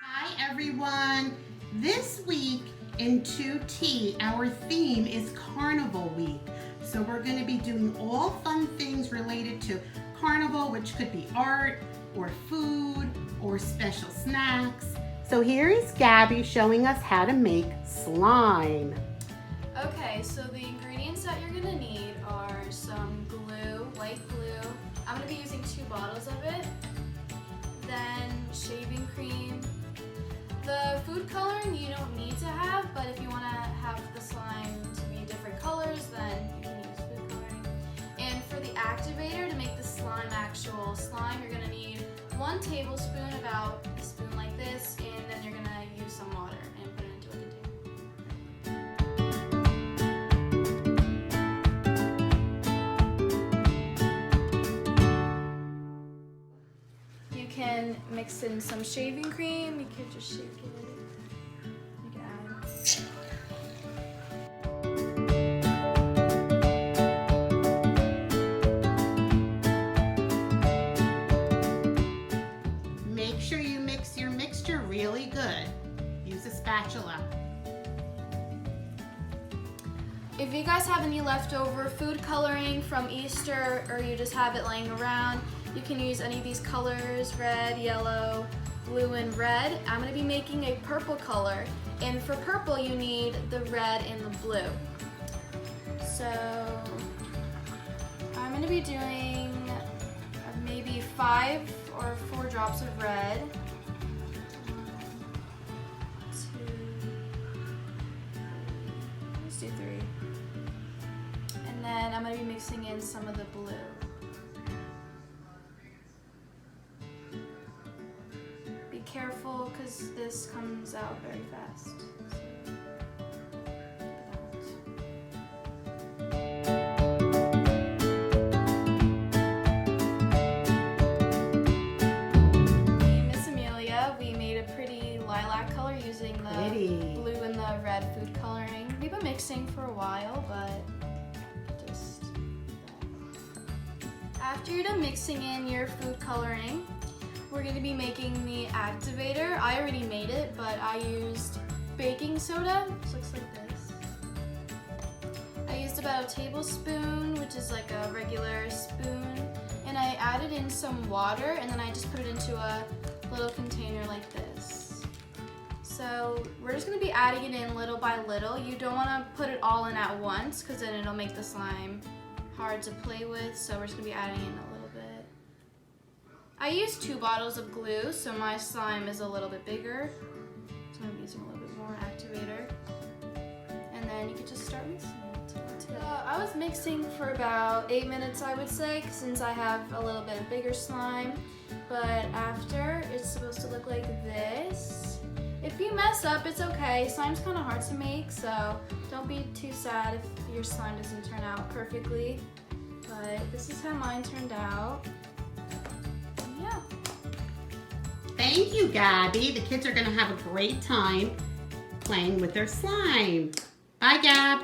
Hi everyone. This week in 2T, our theme is Carnival Week. So we're going to be doing all fun things related to Carnival, which could be art or food or special snacks. So here is Gabby showing us how to make slime. Okay, so the ingredients that you're going to need are some glue, white glue. I'm going to be using 2 bottles of it. Then shaving cream. The food coloring you don't need to have, but if you want to have the slime to be different colors, then you can use food coloring. And for the activator, to make the slime actual slime, you're going to need 1 tablespoon, about a spoon like this, and then you're going to use some water and put it into a container. You can mix in some shaving cream. You can just shake it. You can add. Make sure you mix your mixture really good. Use a spatula. If you guys have any leftover food coloring from Easter, or you just have it laying around, you can use any of these colors: red, yellow, blue, and red. I'm going to be making a purple color, and for purple you need the red and the blue. So I'm going to be doing maybe 5 or 4 drops of red. 1, 2, let's do 3. And then I'm going to be mixing in some of the blue. Be careful because this comes out very fast. Miss Emilia, we made a pretty lilac color using the blue and the red food coloring. We've been mixing for a while, but just after you're done mixing in your food coloring, we're going to be making the activator. I already made it, but I used baking soda. This looks like this. I used about a tablespoon, which is like a regular spoon, and I added in some water, and then I just put it into a little container like this. So we're just going to be adding it in little by little. You don't want to put it all in at once because then it'll make the slime hard to play with, so we're just going to be adding in a little bit. I used 2 bottles of glue, so my slime is a little bit bigger. So I'm using a little bit more activator. And then you can just start mixing it. I was mixing for about 8 minutes, I would say, since I have a little bit of bigger slime. But after, it's supposed to look like this. If you mess up, it's okay. Slime's kind of hard to make, so don't be too sad if your slime doesn't turn out perfectly. But this is how mine turned out. Yeah. Thank you, Gabby. The kids are going to have a great time playing with their slime. Bye, Gab.